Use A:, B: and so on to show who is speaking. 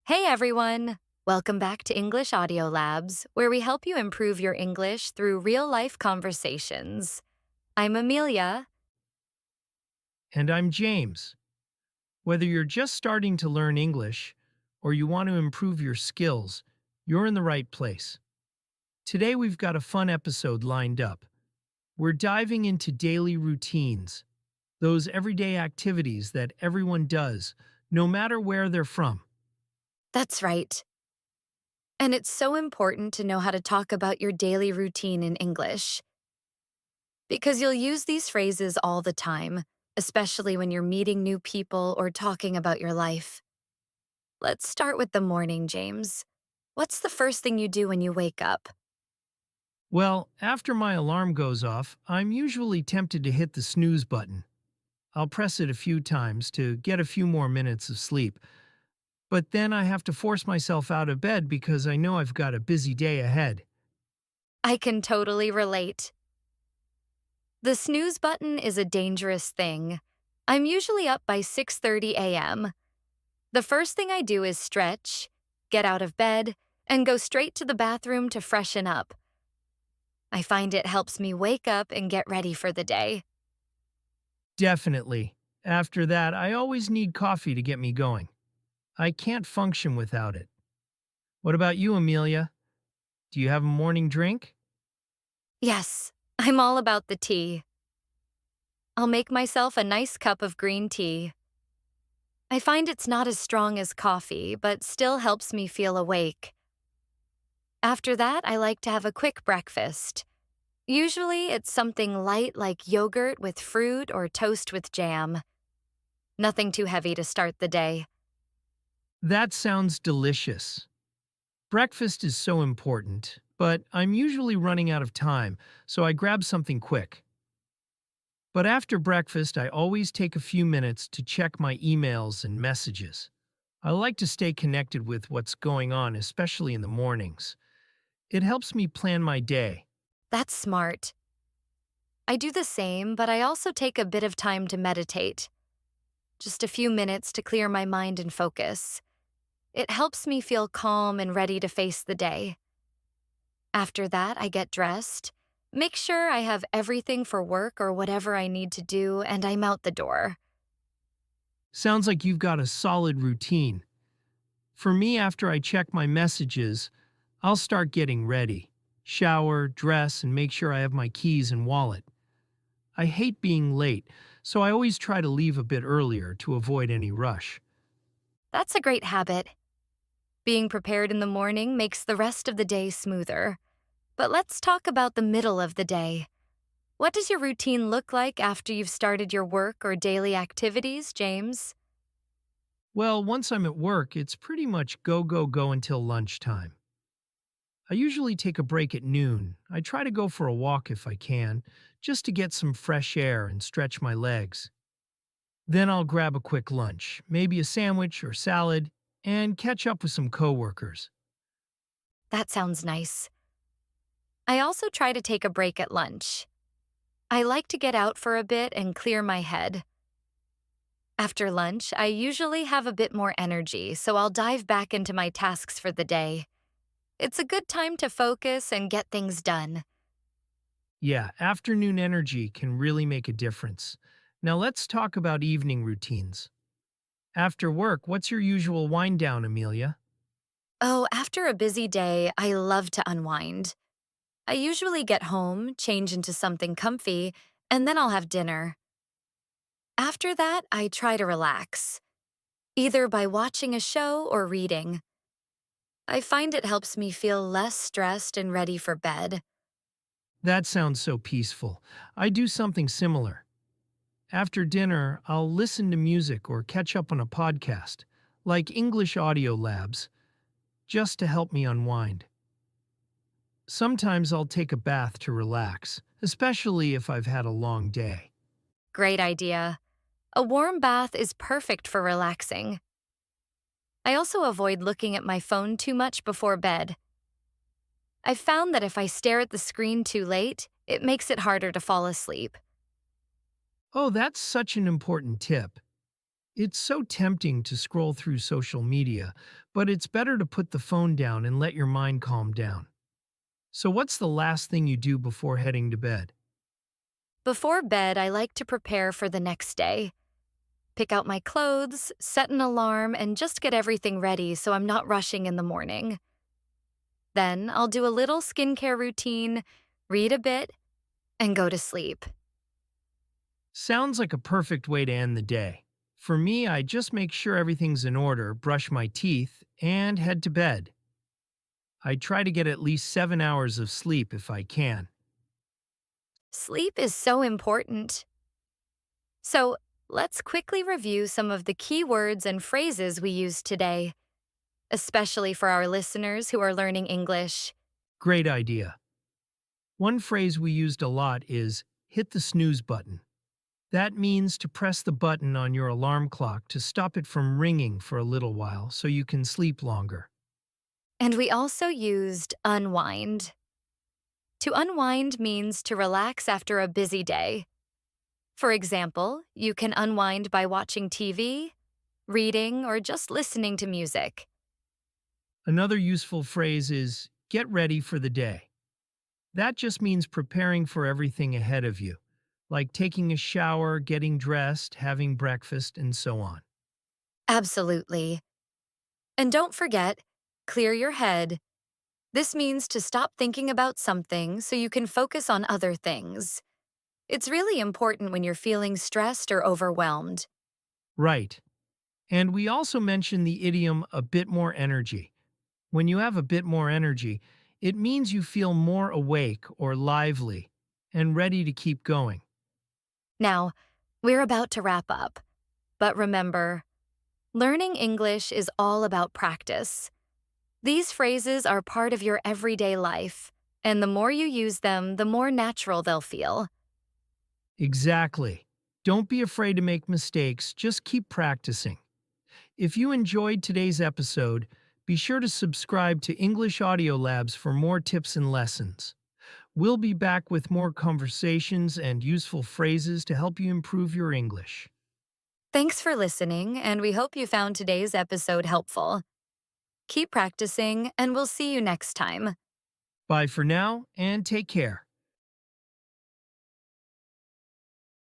A: Hey everyone! Welcome back to English Audio Labs, where we help you improve your English through real life conversations. I'm Amelia.
B: And I'm James. Whether you're just starting to learn English or you want to improve your skills, you're in the right place. Today we've got a fun episode lined up. We're diving into daily routines, those everyday activities that everyone does, no matter where they're from.
A: That's right. And it's so important to know how to talk about your daily routine in English, because you'll use these phrases all the time, especially when you're meeting new people or talking about your life. Let's start with the morning, James. What's the first thing you do when you wake up?
B: Well, after my alarm goes off, I'm usually tempted to hit the snooze button. I'll press it a few times to get a few more minutes of sleep. But then I have to force myself out of bed because I know I've got a busy day ahead.
A: I can totally relate. The snooze button is a dangerous thing. I'm usually up by 6:30 a.m. The first thing I do is stretch, get out of bed, and go straight to the bathroom to freshen up. I find it helps me wake up and get ready for the day.
B: Definitely. After that, I always need coffee to get me going. I can't function without it. What about you, Amelia? Do you have a morning drink?
A: Yes, I'm all about the tea. I'll make myself a nice cup of green tea. I find it's not as strong as coffee, but still helps me feel awake. After that, I like to have a quick breakfast. Usually, it's something light like yogurt with fruit or toast with jam. Nothing too heavy to start the day.
B: That sounds delicious. Breakfast is so important, but I'm usually running out of time, so I grab something quick. But after breakfast, I always take a few minutes to check my emails and messages. I like to stay connected with what's going on, especially in the mornings. It helps me plan my day.
A: That's smart. I do the same, but I also take a bit of time to meditate. Just a few minutes to clear my mind and focus. It helps me feel calm and ready to face the day. After that, I get dressed, make sure I have everything for work or whatever I need to do, and I'm out the door.
B: Sounds like you've got a solid routine. For me, after I check my messages, I'll start getting ready. Shower, dress, and make sure I have my keys and wallet. I hate being late, so I always try to leave a bit earlier to avoid any rush.
A: That's a great habit. Being prepared in the morning makes the rest of the day smoother. But let's talk about the middle of the day. What does your routine look like after you've started your work or daily activities, James?
B: Well, once I'm at work, it's pretty much go, go, go until lunchtime. I usually take a break at noon. I try to go for a walk if I can, just to get some fresh air and stretch my legs. Then I'll grab a quick lunch, maybe a sandwich or salad, and catch up with some coworkers.
A: That sounds nice. I also try to take a break at lunch. I like to get out for a bit and clear my head. After lunch, I usually have a bit more energy, so I'll dive back into my tasks for the day. It's a good time to focus and get things done.
B: Yeah, afternoon energy can really make a difference. Now let's talk about evening routines. After work, what's your usual wind down, Amelia?
A: Oh, after a busy day, I love to unwind. I usually get home, change into something comfy, and then I'll have dinner. After that, I try to relax, either by watching a show or reading. I find it helps me feel less stressed and ready for bed.
B: That sounds so peaceful. I do something similar. After dinner, I'll listen to music or catch up on a podcast, like English Audio Labs, just to help me unwind. Sometimes I'll take a bath to relax, especially if I've had a long day.
A: Great idea. A warm bath is perfect for relaxing. I also avoid looking at my phone too much before bed. I've found that if I stare at the screen too late, it makes it harder to fall asleep.
B: Oh, that's such an important tip. It's so tempting to scroll through social media, but it's better to put the phone down and let your mind calm down. So, what's the last thing you do before heading to bed?
A: Before bed, I like to prepare for the next day. Pick out my clothes, set an alarm, and just get everything ready so I'm not rushing in the morning. Then I'll do a little skincare routine, read a bit, and go to sleep.
B: Sounds like a perfect way to end the day. For me, I just make sure everything's in order, brush my teeth, and head to bed. I try to get at least 7 hours of sleep if I can.
A: Sleep is so important. So let's quickly review some of the key words and phrases we used today, especially for our listeners who are learning English.
B: Great idea. One phrase we used a lot is hit the snooze button. That means to press the button on your alarm clock to stop it from ringing for a little while so you can sleep longer.
A: And we also used unwind. To unwind means to relax after a busy day. For example, you can unwind by watching TV, reading, or just listening to music.
B: Another useful phrase is get ready for the day. That just means preparing for everything ahead of you, like taking a shower, getting dressed, having breakfast, and so on.
A: Absolutely. And don't forget, clear your head. This means to stop thinking about something so you can focus on other things. It's really important when you're feeling stressed or overwhelmed.
B: Right. And we also mentioned the idiom a bit more energy. When you have a bit more energy, it means you feel more awake or lively and ready to keep going.
A: Now, we're about to wrap up. But remember, learning English is all about practice. These phrases are part of your everyday life, and the more you use them, the more natural they'll feel.
B: Exactly. Don't be afraid to make mistakes, just keep practicing. If you enjoyed today's episode, be sure to subscribe to English Audio Labs for more tips and lessons. We'll be back with more conversations and useful phrases to help you improve your English.
A: Thanks for listening, and we hope you found today's episode helpful. Keep practicing, and we'll see you next time.
B: Bye for now, and take care.